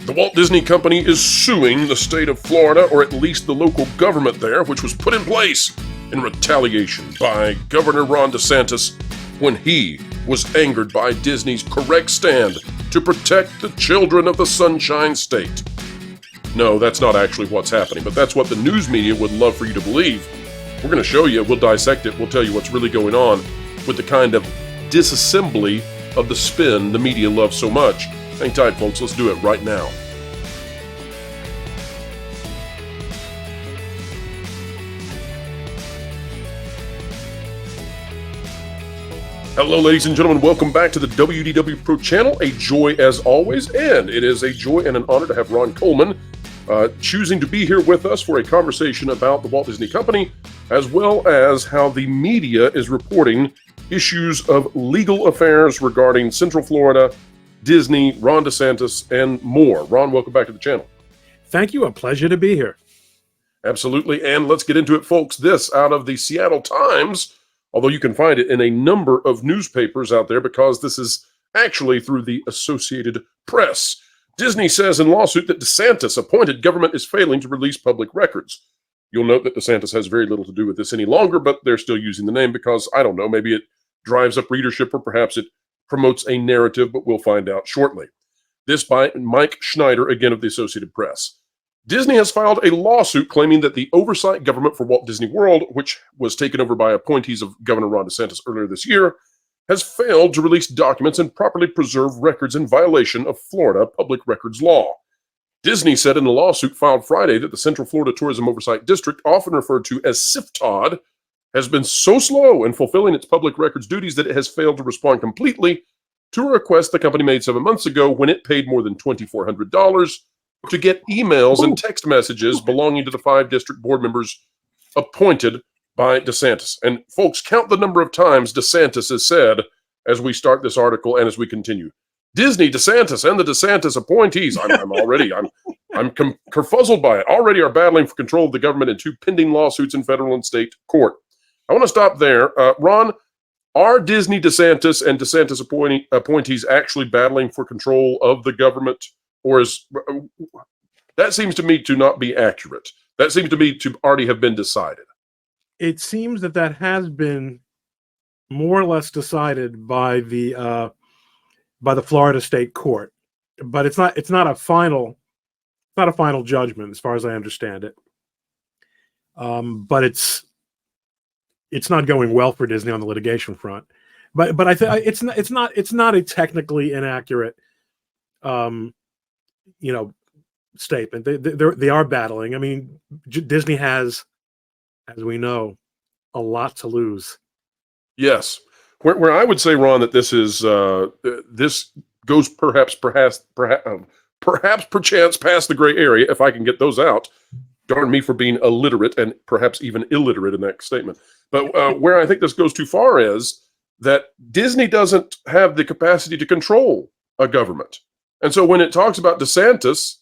The Walt Disney Company is suing the state of Florida, or at least the local government there, which was put in place in retaliation by Governor Ron DeSantis when he was angered by Disney's correct stand to protect the children of the Sunshine State. No, that's not actually what's happening, but that's what the news media would love for you to believe. We're going to show you, we'll dissect it, we'll tell you what's really going on with the kind of disassembly of the spin the media loves so much. Hang tight, folks. Let's do it right now. Hello, ladies and gentlemen. Welcome back to the WDW Pro channel. A joy as always, and it is a joy and an honor to have Ron Coleman choosing to be here with us for a conversation about the Walt Disney Company, as well as how the media is reporting issues of legal affairs regarding Central Florida, Disney, Ron DeSantis, and more. Ron, welcome back to the channel. Thank you. A pleasure to be here. Absolutely. And let's get into it, folks. This out of the Seattle Times, although you can find it in a number of newspapers out there because this is actually through the Associated Press. Disney says in lawsuit that DeSantis appointed government is failing to release public records. You'll note that DeSantis has very little to do with this any longer, but they're still using the name because, I don't know, maybe it drives up readership or perhaps it promotes a narrative, but we'll find out shortly. This by Mike Schneider, again of the Associated Press. Disney has filed a lawsuit claiming that the oversight government for Walt Disney World, which was taken over by appointees of Governor Ron DeSantis earlier this year, has failed to release documents and properly preserve records in violation of Florida public records law. Disney said in a lawsuit filed Friday that the Central Florida Tourism Oversight District, often referred to as cftod, has been so slow in fulfilling its public records duties that it has failed to respond completely to a request the company made 7 months ago when it paid more than $2,400 to get emails and text messages belonging to the 5 district board members appointed by DeSantis. And folks, count the number of times DeSantis has said as we start this article and as we continue. Disney, DeSantis, and the DeSantis appointees, I'm kerfuzzled by it, already are battling for control of the government in 2 pending lawsuits in federal and state court. I want to stop there. Ron, are Disney, DeSantis, and DeSantis appointees actually battling for control of the government? Or is that seems to me to not be accurate? That seems to me to already have been decided. It seems that has been more or less decided by the Florida State Court, but it's not a final judgment as far as I understand it. But it's not going well for Disney on the litigation front. But I think it's not a technically inaccurate statement. They are battling. I mean, Disney has, as we know, a lot to lose. Yes, where I would say, Ron, that this is this goes perhaps perchance past the gray area, if I can get those out. Darn me for being illiterate and perhaps even illiterate in that statement. But where I think this goes too far is that Disney doesn't have the capacity to control a government. And so when it talks about DeSantis,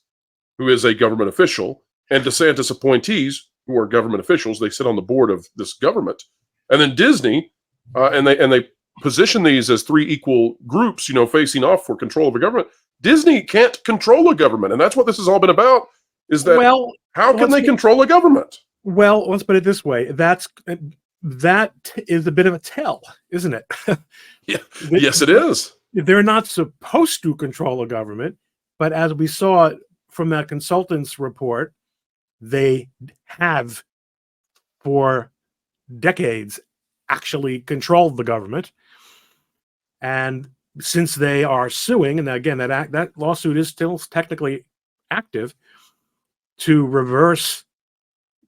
who is a government official, and DeSantis appointees, who are government officials, they sit on the board of this government, and then Disney, and they position these as 3 equal groups, facing off for control of a government. Disney can't control a government, and that's what this has all been about, is that how can they control a government? Well, let's put it this way. That is a bit of a tell, isn't it? Yeah. Yes, it is. They're not supposed to control a government, but as we saw from that consultant's report, they have for decades actually controlled the government. And since they are suing, and again, that lawsuit is still technically active, to reverse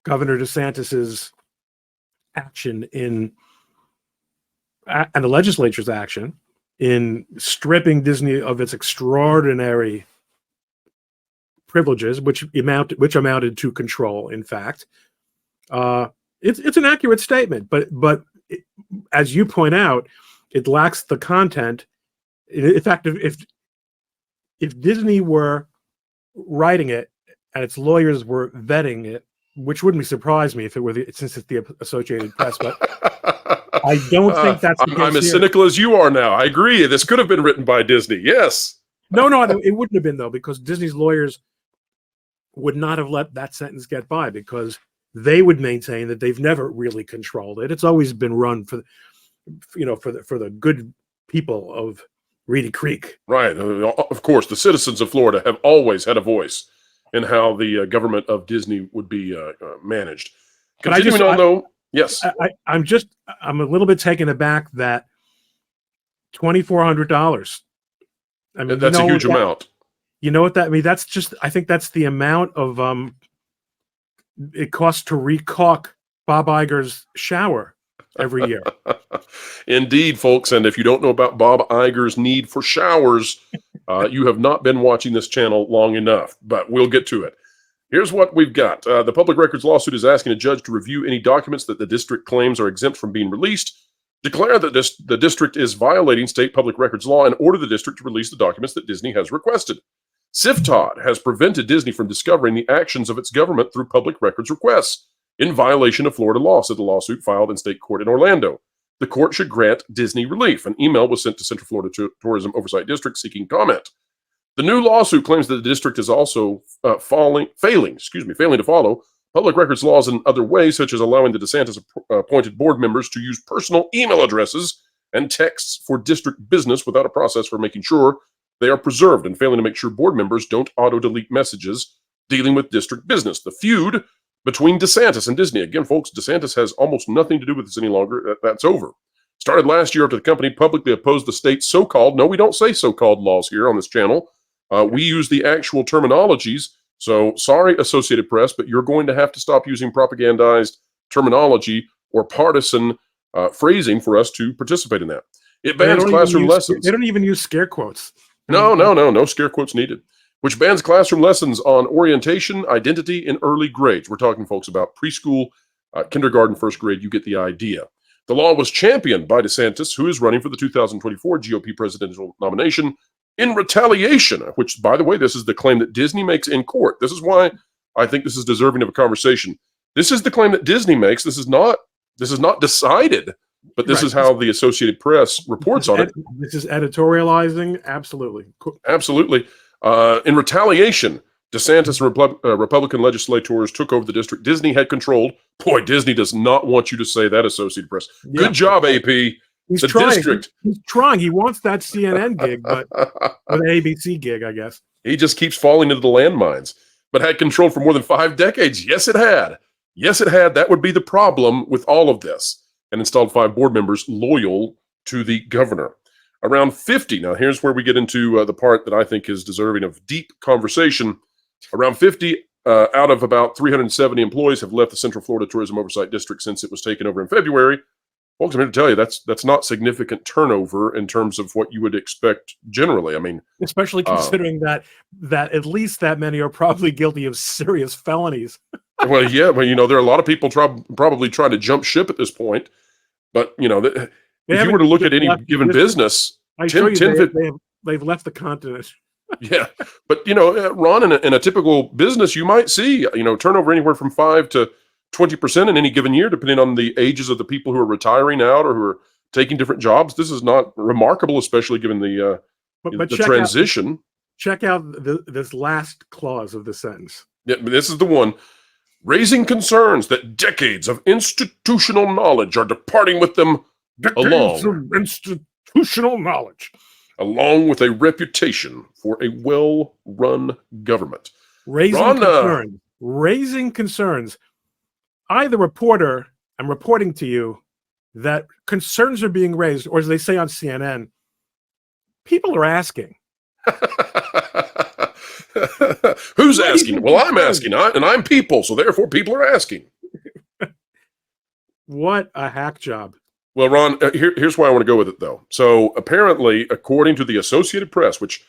Governor DeSantis's action and the legislature's action in stripping Disney of its extraordinary privileges, which amounted to control. In fact, it's an accurate statement, but as you point out, it lacks the content. In fact, if Disney were writing it and its lawyers were vetting it, which wouldn't surprise me if it were since it's the Associated Press, but I don't think that's the case. I'm as cynical as you are now. I agree. This could have been written by Disney. Yes. No, it wouldn't have been, though, because Disney's lawyers would not have let that sentence get by, because they would maintain that they've never really controlled it. It's always been run for the good people of Reedy Creek. Right. Of course, the citizens of Florida have always had a voice in how the government of Disney would be managed. Continuing on, though, yes. I'm a little bit taken aback that $2,400. I mean, that's a huge amount. You know what that, I mean, that's just, I think that's the amount of it costs to recaulk Bob Iger's shower every year. Indeed, folks. And if you don't know about Bob Iger's need for showers, you have not been watching this channel long enough, but we'll get to it. Here's what we've got. The public records lawsuit is asking a judge to review any documents that the district claims are exempt from being released, declare that the district is violating state public records law, and order the district to release the documents that Disney has requested. cftod has prevented Disney from discovering the actions of its government through public records requests in violation of Florida law, said the lawsuit filed in state court in Orlando. The court should grant Disney relief. An email was sent to Central Florida Tourism Oversight District seeking comment. The new lawsuit claims that the district is also failing to follow public records laws in other ways, such as allowing the DeSantis appointed board members to use personal email addresses and texts for district business without a process for making sure they are preserved, and failing to make sure board members don't auto-delete messages dealing with district business. The feud between DeSantis and Disney. Again, folks, DeSantis has almost nothing to do with this any longer. That's over. Started last year after the company publicly opposed the state's so-called, no, we don't say so-called laws here on this channel. We use the actual terminologies. So sorry, Associated Press, but you're going to have to stop using propagandized terminology or partisan phrasing for us to participate in that. It bans classroom lessons. They don't even use scare quotes. No scare quotes needed. Which bans classroom lessons on orientation, identity, and early grades. We're talking, folks, about preschool, kindergarten, first grade. You get the idea. The law was championed by DeSantis, who is running for the 2024 GOP presidential nomination in retaliation, which, by the way, this is the claim that Disney makes in court. This is why I think this is deserving of a conversation. This is the claim that Disney makes. This is not decided, but this is how the Associated Press reports on it. This is editorializing. Absolutely. Absolutely. In retaliation, DeSantis and Republican legislators took over the district Disney had controlled. Boy, Disney does not want you to say that, Associated Press. Yeah. Good job, AP. He's trying. He's trying. He wants that CNN gig, but an ABC gig, I guess. He just keeps falling into the landmines, but had control for more than 5 decades. Yes, it had. Yes, it had. That would be the problem with all of this. And installed 5 board members loyal to the governor. Around 50, now here's where we get into the part that I think is deserving of deep conversation. Around 50 out of about 370 employees have left the Central Florida Tourism Oversight District since it was taken over in February. Folks, I'm here to tell you that's not significant turnover in terms of what you would expect generally. I mean, especially considering that at least that many are probably guilty of serious felonies. Well, yeah, but there are a lot of people probably trying to jump ship at this point. But if you were to look at any given business, they've left the continent. Yeah, but Ron, in a typical business, you might see turnover anywhere from 5 to 20% in any given year, depending on the ages of the people who are retiring out or who are taking different jobs. This is not remarkable, especially given the transition. Check out this last clause of the sentence. Yeah, this is the one. Raising concerns that decades of institutional knowledge are departing with them institutional knowledge. Along with a reputation for a well-run government. Raising concerns. I, the reporter, am reporting to you that concerns are being raised, or as they say on CNN, people are asking. Who's asking? Well, I'm asking, and I'm people, so therefore people are asking. What a hack job. Well, Ron, here's why I want to go with it, though. So apparently, according to the Associated Press, which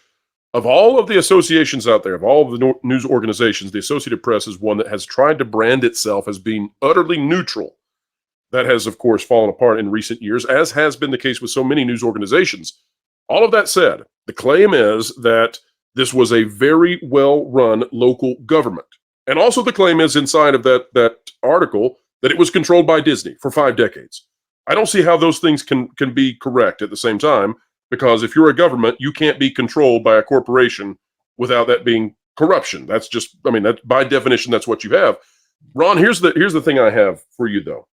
of all of the associations out there, of all of the news organizations, the Associated Press is one that has tried to brand itself as being utterly neutral. That has, of course, fallen apart in recent years, as has been the case with so many news organizations. All of that said, the claim is that this was a very well-run local government. And also the claim is inside of that article that it was controlled by Disney for 5 decades. I don't see how those things can be correct at the same time. because if you're a government, you can't be controlled by a corporation without that being corruption. That's just, I mean, that by definition, that's what you have. Ron, here's the thing I have for you, though.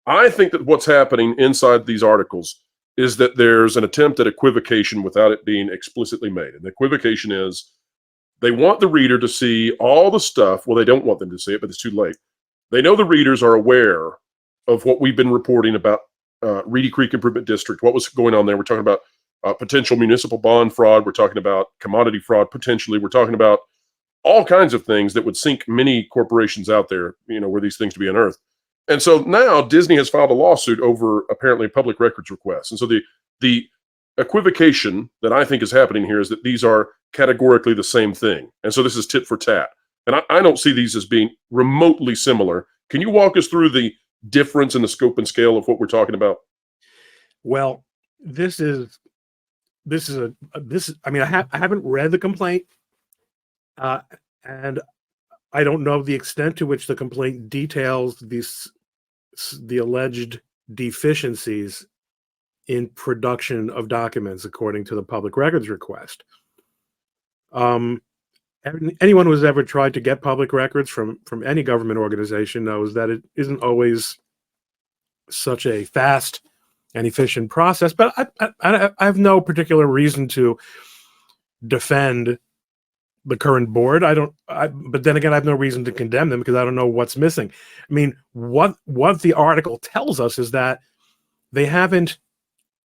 I think that what's happening inside these articles is that there's an attempt at equivocation without it being explicitly made. And the equivocation is they want the reader to see all the stuff. Well, they don't want them to see it, but it's too late. They know the readers are aware of what we've been reporting about Reedy Creek Improvement District, what was going on there. We're talking about potential municipal bond fraud. We're talking about commodity fraud, potentially. We're talking about all kinds of things that would sink many corporations out there, were these things to be unearthed. And so now Disney has filed a lawsuit over apparently public records requests. And so the equivocation that I think is happening here is that these are categorically the same thing. And so this is tit for tat. And I don't see these as being remotely similar. Can you walk us through the difference in the scope and scale of what we're talking about? Well, I haven't read the complaint, and I don't know the extent to which the complaint details the alleged deficiencies in production of documents according to the public records request. Anyone who's ever tried to get public records from any government organization knows that it isn't always such a fast and efficient process. But I have no particular reason to defend the current board. But then again, I have no reason to condemn them because I don't know what's missing. I mean, what the article tells us is that they haven't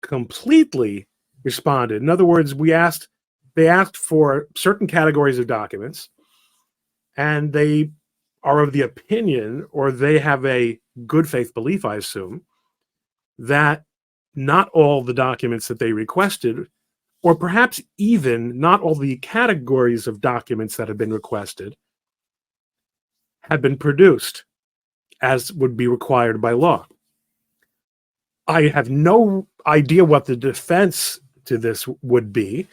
completely responded. In other words, they asked for certain categories of documents, and they are of the opinion, or they have a good faith belief, I assume, that not all the documents that they requested, or perhaps even not all the categories of documents that have been requested, have been produced as would be required by law. I have no idea what the defense to this would be,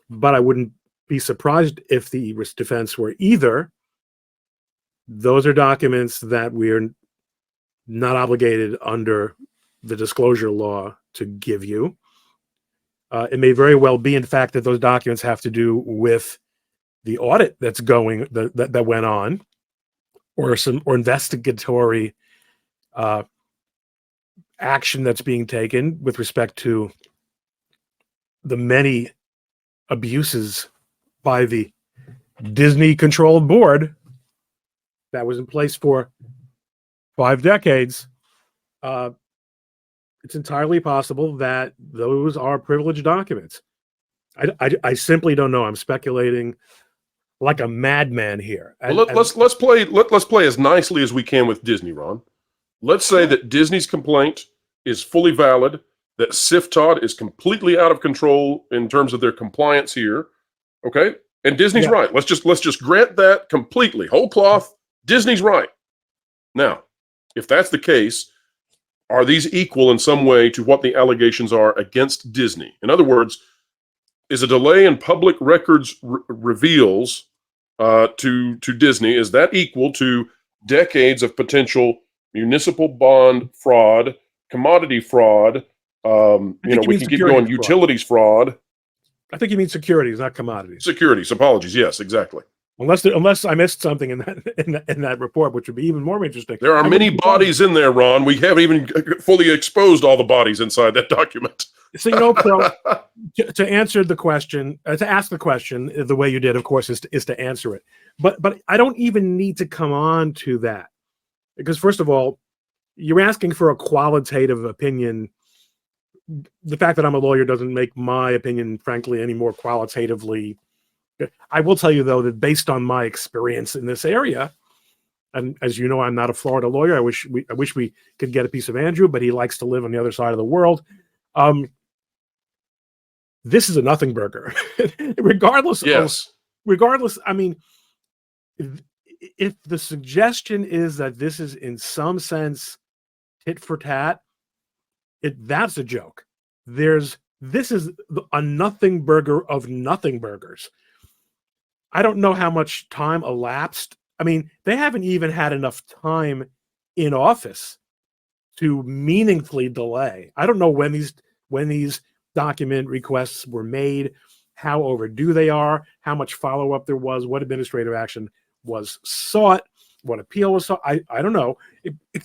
but I wouldn't be surprised if the defense were either those are documents that we are not obligated under the disclosure law to give you. It may very well be, in fact, that those documents have to do with the audit that's going that went on, or investigatory action that's being taken with respect to the many abuses by the Disney-controlled board that was in place for 5 decades. It's entirely possible that those are privileged documents. I simply don't know. I'm speculating like a madman here. Well, let's play as nicely as we can with Disney, Ron. Let's say that Disney's complaint is fully valid, that cftod is completely out of control in terms of their compliance here. Okay? And Disney's right. Let's just grant that completely. Whole cloth, Disney's right. Now, if that's the case, are these equal in some way to what the allegations are against Disney? In other words, is a delay in public records reveals to Disney, is that equal to decades of potential municipal bond fraud, commodity fraud, we can keep going, utilities fraud. I think you mean securities, not commodities. Securities, apologies, yes, exactly. Unless I missed something in that report, which would be even more interesting. There are many bodies in there, Ron. We haven't even fully exposed all the bodies inside that document. So, Pro, to answer the question, to ask the question the way you did, of course, is to answer it. But I don't even need to come on to that, because first of all, you're asking for a qualitative opinion. The fact that I'm a lawyer doesn't make my opinion, frankly, any more qualitatively. I will tell you, though, that based on my experience in this area, and as you know, I'm not a Florida lawyer. I wish we could get a piece of Andrew, but he likes to live on the other side of the world. This is a nothing burger, regardless. Yes. Regardless, I mean, if the suggestion is that this is in some sense tit for tat, that's a joke. This is a nothing burger of nothing burgers. I don't know how much time elapsed. I mean, they haven't even had enough time in office to meaningfully delay. I don't know when these document requests were made, how overdue they are, how much follow-up there was, what administrative action was sought, what appeal was sought. I don't know.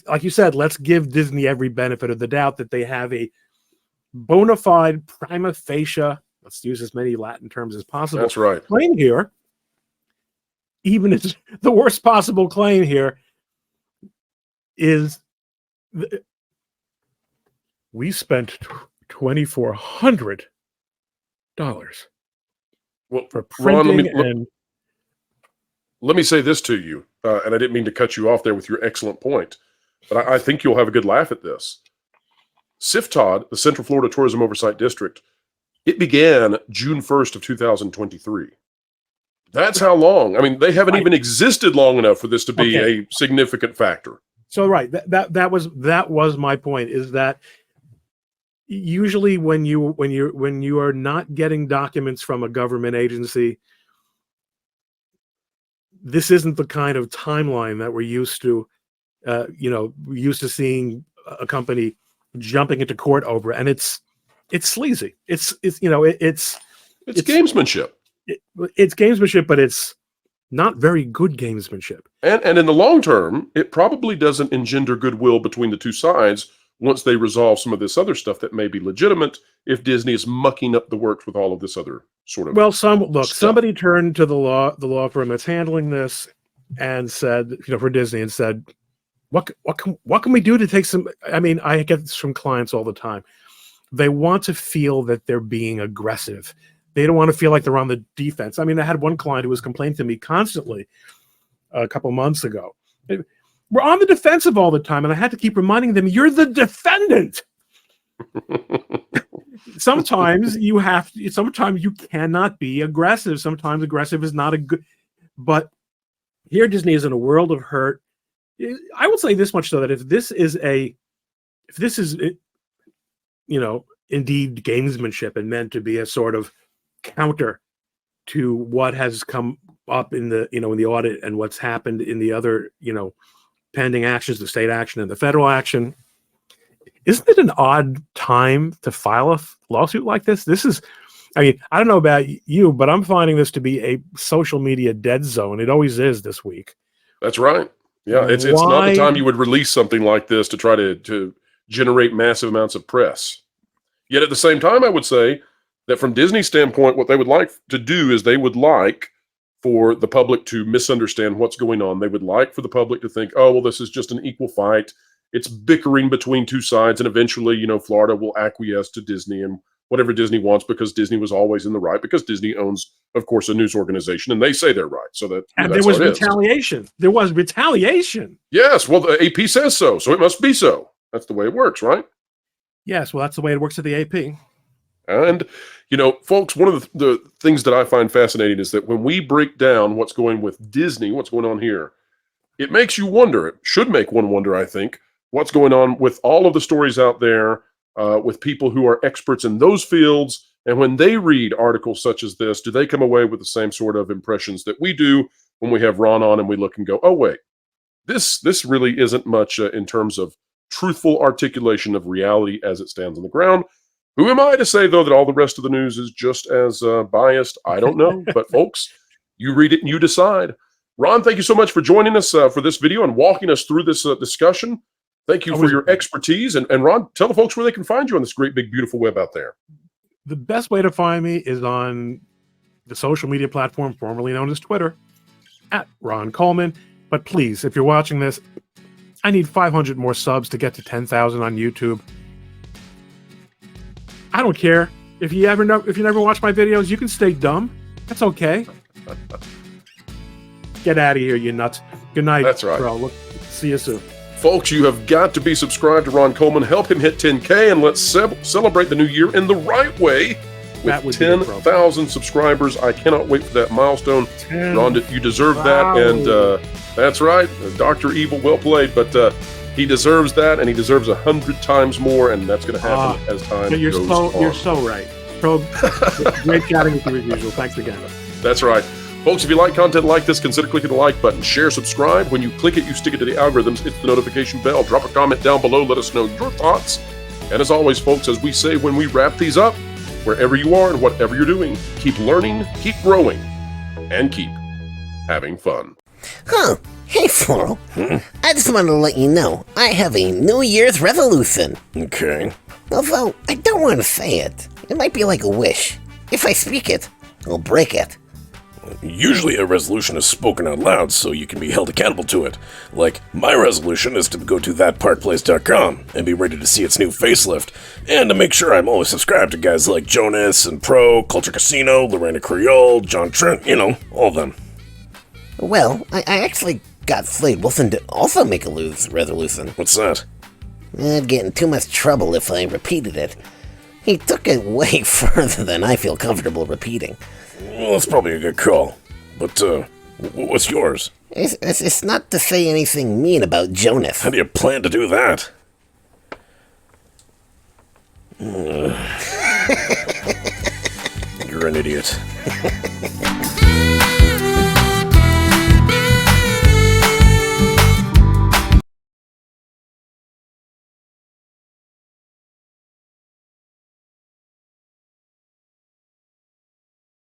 Like you said, let's give Disney every benefit of the doubt that they have a bona fide prima facie, let's use as many Latin terms as possible. That's right. Claim here, even if it's the worst possible claim here, is we spent $2,400 for printing. Ron, let me say this to you, and I didn't mean to cut you off there with your excellent point, but I think you'll have a good laugh at this. cftod, the Central Florida Tourism Oversight District, it began June 1st of 2023. That's how long. I mean, they haven't even existed long enough for this to be a significant factor. So right, that was my point, is that usually when you are not getting documents from a government agency, this isn't the kind of timeline that we're used to. We're used to seeing a company jumping into court over, and it's sleazy. It's gamesmanship. It's gamesmanship, but it's not very good gamesmanship. And in the long term, it probably doesn't engender goodwill between the two sides once they resolve some of this other stuff that may be legitimate, if Disney is mucking up the works with all of this other sort of stuff. Somebody turned to the law firm that's handling this and said, for Disney, and said, what can we do to take some? I mean, I get this from clients all the time. They want to feel that they're being aggressive. They don't want to feel like they're on the defense. I mean, I had one client who was complaining to me constantly a couple months ago. We're on the defensive all the time, and I had to keep reminding them, you're the defendant. Sometimes you cannot be aggressive. Sometimes aggressive is not a good, but here Disney is in a world of hurt. I will say this much, though, that if this is indeed gamesmanship and meant to be a sort of counter to what has come up in the audit and what's happened in the other, pending actions, the state action and the federal action, isn't it an odd time to file a lawsuit like this? I don't know about you, but I'm finding this to be a social media dead zone. It always is this week. That's right. Yeah, it's not the time you would release something like this to try to generate massive amounts of press. Yet at the same time, I would say that from Disney's standpoint, what they would like to do is they would like for the public to misunderstand what's going on. They would like for the public to think, oh, well, this is just an equal fight. It's bickering between two sides, and eventually, Florida will acquiesce to Disney and whatever Disney wants, because Disney was always in the right, because Disney owns, of course, a news organization, and they say they're right. So that there was retaliation. There was retaliation. Yes, well, the AP says so it must be so. That's the way it works, right? Yes, well, that's the way it works at the AP. And, folks, one of the things that I find fascinating is that when we break down what's going with Disney, what's going on here, it makes you wonder, it should make one wonder, I think, what's going on with all of the stories out there with people who are experts in those fields. And when they read articles such as this, do they come away with the same sort of impressions that we do when we have Ron on and we look and go, oh, wait, this really isn't much in terms of truthful articulation of reality as it stands on the ground. Who am I to say, though, that all the rest of the news is just as biased? I don't know. But, folks, you read it and you decide. Ron, thank you so much for joining us for this video and walking us through this discussion. Thank you for your expertise. And, Ron, tell the folks where they can find you on this great, big, beautiful web out there. The best way to find me is on the social media platform formerly known as Twitter, at Ron Coleman. But please, if you're watching this, I need 500 more subs to get to 10,000 on YouTube. I don't care. If you never watch my videos, you can stay dumb. That's okay. Get out of here, you nuts. Good night. That's right. Bro. See you soon. Folks, you have got to be subscribed to Ron Coleman. Help him hit 10K, and let's celebrate the new year in the right way with 10,000 subscribers. I cannot wait for that milestone. Ron, you deserve that. And that's right. Dr. Evil, well played. But he deserves that, and he deserves 100 times more, and that's going to happen as time goes on. You're so right. Great chatting with you as usual. Thanks again. That's right. Folks, if you like content like this, consider clicking the like button. Share, subscribe. When you click it, you stick it to the algorithms. Hit the notification bell. Drop a comment down below. Let us know your thoughts. And as always, folks, as we say when we wrap these up, Wherever you are and whatever you're doing, keep learning, keep growing, and keep having fun. Huh. Hey, Floral. I just wanted to let you know I have a New Year's resolution. Okay. Although, I don't want to say it. It might be like a wish. If I speak it, I'll break it. Usually a resolution is spoken out loud so you can be held accountable to it. Like, my resolution is to go to thatparkplace.com and be ready to see its new facelift, and to make sure I'm always subscribed to guys like Jonas and Pro, Culture Casino, Lorena Creole, John Trent, all of them. Well, I actually got Slade Wilson to also make a resolution. What's that? I'd get in too much trouble if I repeated it. He took it way further than I feel comfortable repeating. Well, that's probably a good call. But, what's yours? It's not to say anything mean about Jonas. How do you plan to do that? You're an idiot.